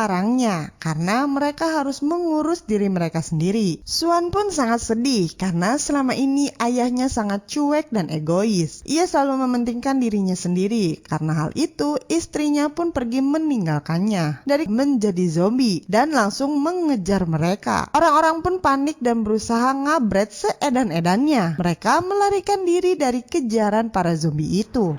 melarangnya karena mereka harus mengurus diri mereka sendiri. Swan pun sangat sedih karena selama ini ayahnya sangat cuek dan egois. Ia selalu mementingkan dirinya sendiri. Karena hal itu, istrinya pun pergi meninggalkannya dari menjadi zombie dan langsung mengejar mereka. Orang-orang pun panik dan berusaha ngabret seedan-edannya. Mereka melarikan diri dari kejaran para zombie itu.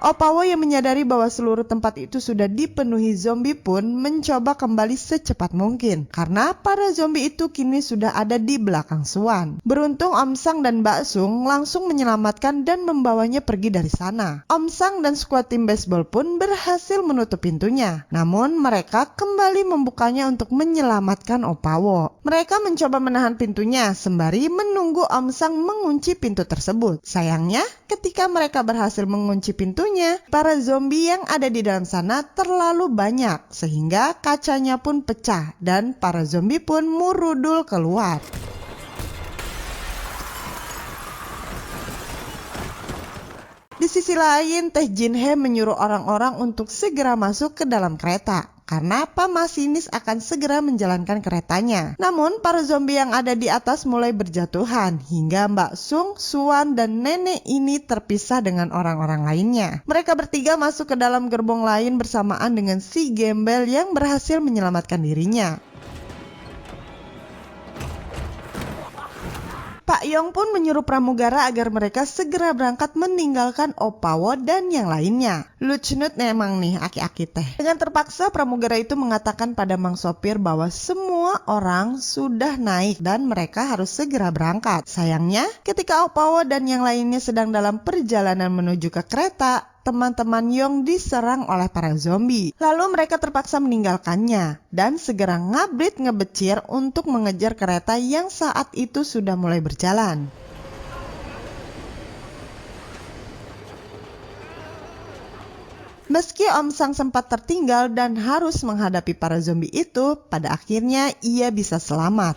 Opawo yang menyadari bahwa seluruh tempat itu sudah dipenuhi zombie pun mencoba kembali secepat mungkin karena para zombie itu kini sudah ada di belakang Swan. Beruntung Om Sang dan Mbak Sung langsung menyelamatkan dan membawanya pergi dari sana. Om Sang dan skuad tim baseball pun berhasil menutup pintunya. Namun mereka kembali membukanya untuk menyelamatkan Opawo. Mereka mencoba menahan pintunya sembari menunggu Om Sang mengunci pintu tersebut. Sayangnya ketika mereka berhasil mengunci pintunya, para zombie yang ada di dalam sana terlalu banyak sehingga kacanya pun pecah dan para zombie pun murudul keluar. Di sisi lain, Teh Jin Hee menyuruh orang-orang untuk segera masuk ke dalam kereta karena pemasinis akan segera menjalankan keretanya. Namun para zombie yang ada di atas mulai berjatuhan hingga Mbak Sung, Swan, dan nenek ini terpisah dengan orang-orang lainnya. Mereka bertiga masuk ke dalam gerbong lain bersamaan dengan si gembel yang berhasil menyelamatkan dirinya. Pak Yong pun menyuruh pramugara agar mereka segera berangkat meninggalkan Opawo dan yang lainnya. Lucnut memang nih aki-aki teh. Dengan terpaksa pramugara itu mengatakan pada Mang Sopir bahwa semua orang sudah naik dan mereka harus segera berangkat. Sayangnya ketika Opawo dan yang lainnya sedang dalam perjalanan menuju ke kereta, teman-teman Yong diserang oleh para zombie. Lalu mereka terpaksa meninggalkannya dan segera ngabrit ngebecir untuk mengejar kereta yang saat itu sudah mulai berjalan. Meski Om Sang sempat tertinggal dan harus menghadapi para zombie itu, pada akhirnya ia bisa selamat.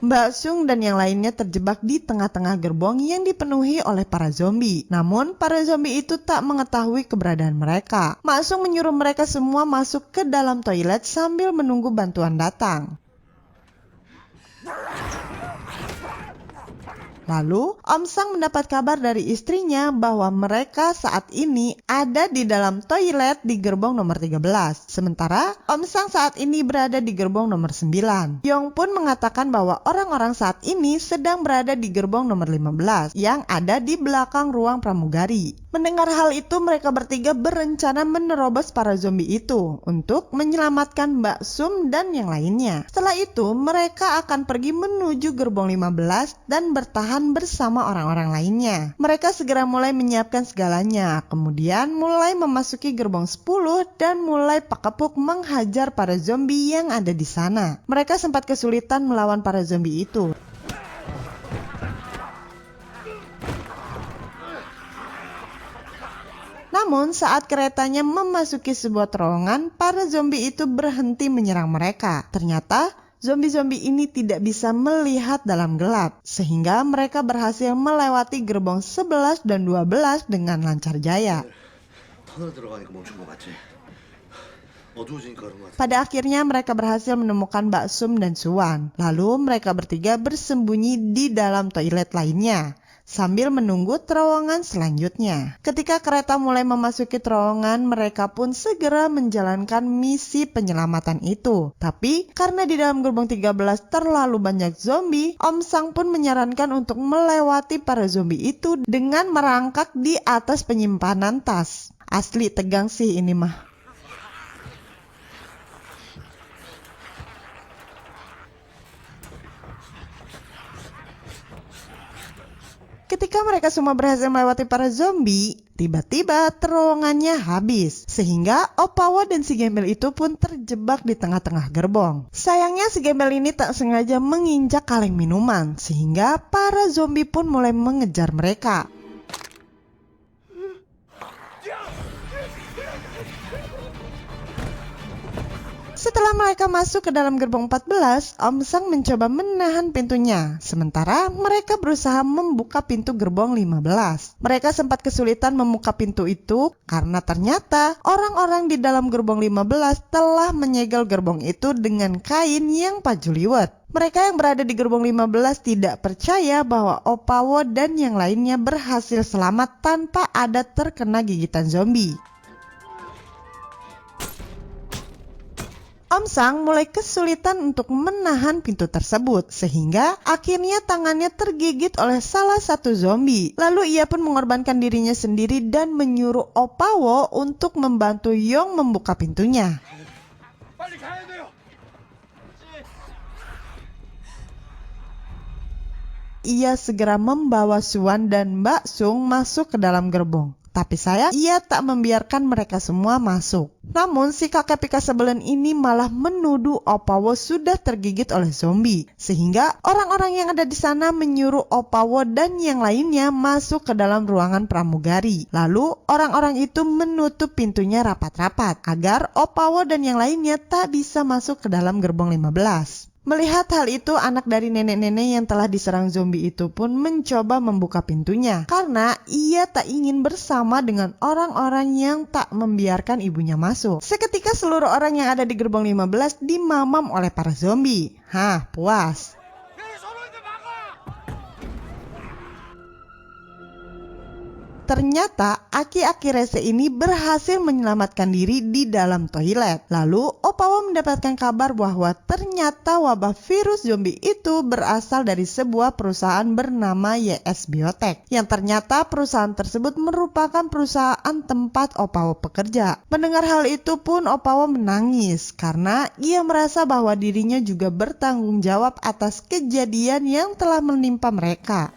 Mbak Sung dan yang lainnya terjebak di tengah-tengah gerbong yang dipenuhi oleh para zombie. Namun, para zombie itu tak mengetahui keberadaan mereka. Mbak Sung menyuruh mereka semua masuk ke dalam toilet sambil menunggu bantuan datang. Lalu, Om Sang mendapat kabar dari istrinya bahwa mereka saat ini ada di dalam toilet di gerbong nomor 13. Sementara, Om Sang saat ini berada di gerbong nomor 9. Yong pun mengatakan bahwa orang-orang saat ini sedang berada di gerbong nomor 15 yang ada di belakang ruang pramugari. Mendengar hal itu, mereka bertiga berencana menerobos para zombie itu untuk menyelamatkan Mbak Sum dan yang lainnya. Setelah itu, mereka akan pergi menuju gerbong 15 dan bertahan bersama orang-orang lainnya. Mereka segera mulai menyiapkan segalanya, kemudian mulai memasuki gerbong 10 dan mulai pakepuk menghajar para zombie yang ada di sana. Mereka sempat kesulitan melawan para zombie itu. Namun saat keretanya memasuki sebuah terowongan, para zombie itu berhenti menyerang mereka. Ternyata zombie-zombie ini tidak bisa melihat dalam gelap, sehingga mereka berhasil melewati gerbong 11 dan 12 dengan lancar jaya. Pada akhirnya mereka berhasil menemukan Mbak Sum dan Suwan. Lalu mereka bertiga bersembunyi di dalam toilet lainnya sambil menunggu terowongan selanjutnya. Ketika kereta mulai memasuki terowongan, mereka pun segera menjalankan misi penyelamatan itu. Tapi karena di dalam gerbong 13 terlalu banyak zombie, Om Sang pun menyarankan untuk melewati para zombie itu dengan merangkak di atas penyimpanan tas. Asli tegang sih ini mah. Ketika mereka semua berhasil melewati para zombie, tiba-tiba terowongannya habis. Sehingga Opawo dan si gembel itu pun terjebak di tengah-tengah gerbong. Sayangnya si gembel ini tak sengaja menginjak kaleng minuman, sehingga para zombie pun mulai mengejar mereka. Setelah mereka masuk ke dalam gerbong 14, Om Sang mencoba menahan pintunya. Sementara mereka berusaha membuka pintu gerbong 15. Mereka sempat kesulitan membuka pintu itu karena ternyata orang-orang di dalam gerbong 15 telah menyegel gerbong itu dengan kain yang pajuliwet. Mereka yang berada di gerbong 15 tidak percaya bahwa Opawo dan yang lainnya berhasil selamat tanpa ada terkena gigitan zombie. Om Sang mulai kesulitan untuk menahan pintu tersebut, sehingga akhirnya tangannya tergigit oleh salah satu zombie. Lalu ia pun mengorbankan dirinya sendiri dan menyuruh Opawo untuk membantu Yong membuka pintunya. Ia segera membawa Suan dan Mbak Sung masuk ke dalam gerbong. Tapi sayang, ia tak membiarkan mereka semua masuk. Namun si kakek pika sebelen ini malah menuduh Opawo sudah tergigit oleh zombie. Sehingga orang-orang yang ada di sana menyuruh Opawo dan yang lainnya masuk ke dalam ruangan pramugari. Lalu orang-orang itu menutup pintunya rapat-rapat agar Opawo dan yang lainnya tak bisa masuk ke dalam gerbong 15. Melihat hal itu, anak dari nenek-nenek yang telah diserang zombie itu pun mencoba membuka pintunya karena ia tak ingin bersama dengan orang-orang yang tak membiarkan ibunya masuk. Seketika seluruh orang yang ada di gerbong 15 dimamam oleh para zombie. Hah, puas. Ternyata aki-aki rese ini berhasil menyelamatkan diri di dalam toilet. Lalu Opawo mendapatkan kabar bahwa ternyata wabah virus zombie itu berasal dari sebuah perusahaan bernama YS Biotech. Yang ternyata perusahaan tersebut merupakan perusahaan tempat Opawo bekerja. Mendengar hal itu pun Opawo menangis karena ia merasa bahwa dirinya juga bertanggung jawab atas kejadian yang telah menimpa mereka.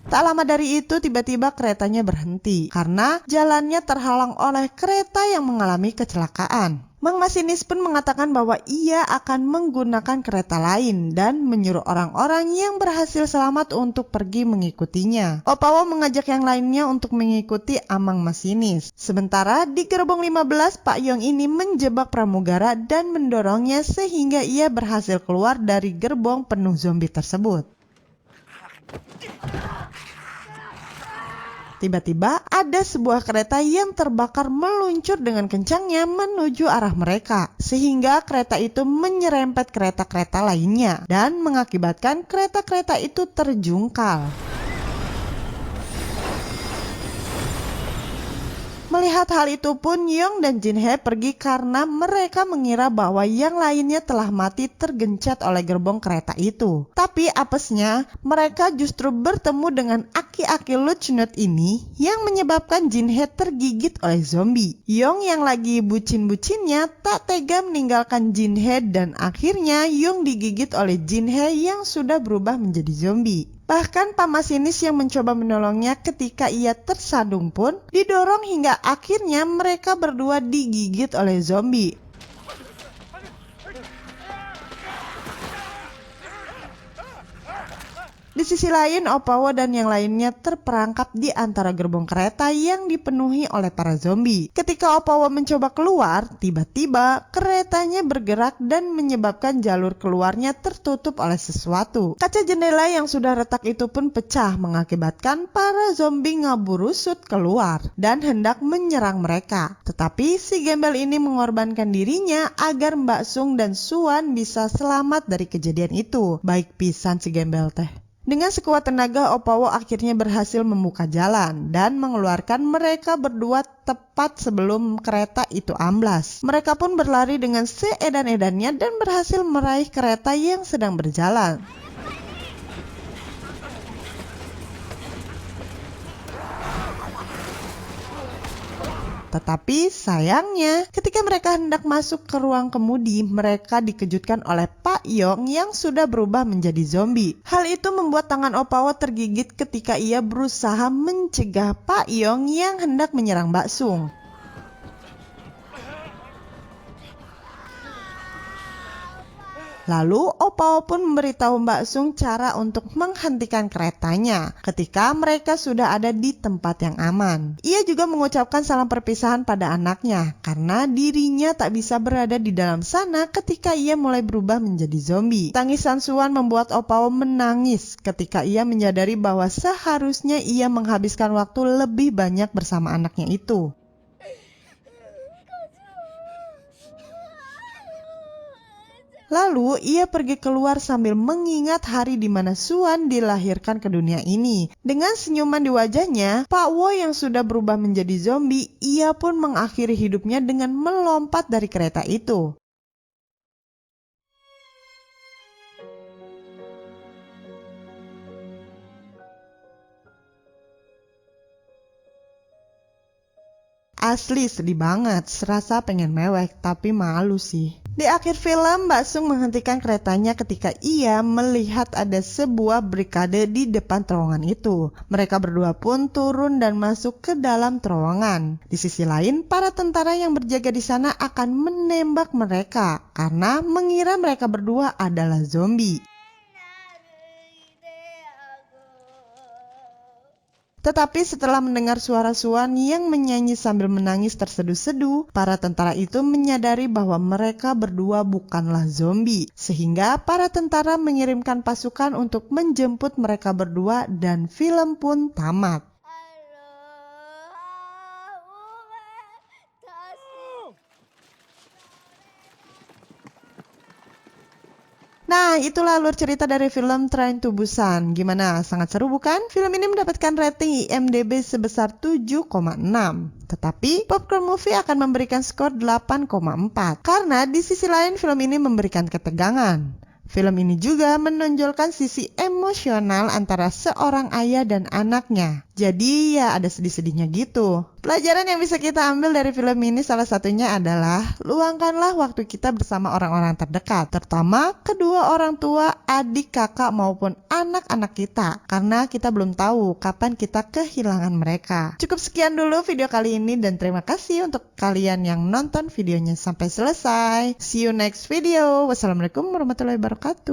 Tak lama dari itu tiba-tiba keretanya berhenti karena jalannya terhalang oleh kereta yang mengalami kecelakaan. Mang masinis pun mengatakan bahwa ia akan menggunakan kereta lain dan menyuruh orang-orang yang berhasil selamat untuk pergi mengikutinya. Opawo mengajak yang lainnya untuk mengikuti Amang masinis. Sementara di gerbong 15, Pak Yong ini menjebak pramugara dan mendorongnya sehingga ia berhasil keluar dari gerbong penuh zombie tersebut. Tiba-tiba ada sebuah kereta yang terbakar meluncur dengan kencangnya menuju arah mereka, sehingga kereta itu menyerempet kereta-kereta lainnya dan mengakibatkan kereta-kereta itu terjungkal. Melihat hal itu pun Yong dan Jin He pergi karena mereka mengira bahwa yang lainnya telah mati tergencet oleh gerbong kereta itu. Tapi apesnya mereka justru bertemu dengan aki-aki Luchnut ini yang menyebabkan Jin He tergigit oleh zombie. Yong yang lagi bucin-bucinnya tak tega meninggalkan Jin He dan akhirnya Yong digigit oleh Jin He yang sudah berubah menjadi zombie. Bahkan Pak masinis yang mencoba menolongnya ketika ia tersandung pun didorong hingga akhirnya mereka berdua digigit oleh zombie. Di sisi lain, Opawo dan yang lainnya terperangkap di antara gerbong kereta yang dipenuhi oleh para zombie. Ketika Opawo mencoba keluar, tiba-tiba keretanya bergerak dan menyebabkan jalur keluarnya tertutup oleh sesuatu. Kaca jendela yang sudah retak itu pun pecah, mengakibatkan para zombie ngaburusut keluar dan hendak menyerang mereka. Tetapi si gembel ini mengorbankan dirinya agar Mbak Sung dan Suan bisa selamat dari kejadian itu. Baik pisan si gembel teh. Dengan sekuat tenaga, Opawo akhirnya berhasil membuka jalan dan mengeluarkan mereka berdua tepat sebelum kereta itu amblas. Mereka pun berlari dengan seedan-edannya dan berhasil meraih kereta yang sedang berjalan. Tetapi sayangnya ketika mereka hendak masuk ke ruang kemudi, mereka dikejutkan oleh Pak Yong yang sudah berubah menjadi zombie. Hal itu membuat tangan Opawo tergigit ketika ia berusaha mencegah Pak Yong yang hendak menyerang Mbak Sung. Lalu Opao pun memberitahu Mbak Sung cara untuk menghentikan keretanya ketika mereka sudah ada di tempat yang aman. Ia juga mengucapkan salam perpisahan pada anaknya karena dirinya tak bisa berada di dalam sana ketika ia mulai berubah menjadi zombie. Tangisan Suan membuat Opao menangis ketika ia menyadari bahwa seharusnya ia menghabiskan waktu lebih banyak bersama anaknya itu. Lalu ia pergi keluar sambil mengingat hari di mana Suan dilahirkan ke dunia ini. Dengan senyuman di wajahnya, Pak Wo yang sudah berubah menjadi zombie, ia pun mengakhiri hidupnya dengan melompat dari kereta itu. Asli sedih banget, serasa pengen mewek tapi malu sih. Di akhir film, Mbak Sung menghentikan keretanya ketika ia melihat ada sebuah barikade di depan terowongan itu. Mereka berdua pun turun dan masuk ke dalam terowongan. Di sisi lain, para tentara yang berjaga di sana akan menembak mereka karena mengira mereka berdua adalah zombie. Tetapi setelah mendengar suara Suan yang menyanyi sambil menangis terseduh-seduh, para tentara itu menyadari bahwa mereka berdua bukanlah zombie. Sehingga para tentara mengirimkan pasukan untuk menjemput mereka berdua dan film pun tamat. Nah, itulah alur cerita dari film Train to Busan. Gimana? Sangat seru bukan? Film ini mendapatkan rating IMDb sebesar 7,6. Tetapi Popcorn Movie akan memberikan skor 8,4. Karena di sisi lain film ini memberikan ketegangan. Film ini juga menonjolkan sisi emosional antara seorang ayah dan anaknya. Jadi ya ada sedih-sedihnya gitu. Pelajaran yang bisa kita ambil dari film ini salah satunya adalah luangkanlah waktu kita bersama orang-orang terdekat, terutama kedua orang tua, adik, kakak maupun anak-anak kita, karena kita belum tahu kapan kita kehilangan mereka. Cukup sekian dulu video kali ini dan terima kasih untuk kalian yang nonton videonya sampai selesai. See you next video. Wassalamualaikum warahmatullahi wabarakatuh.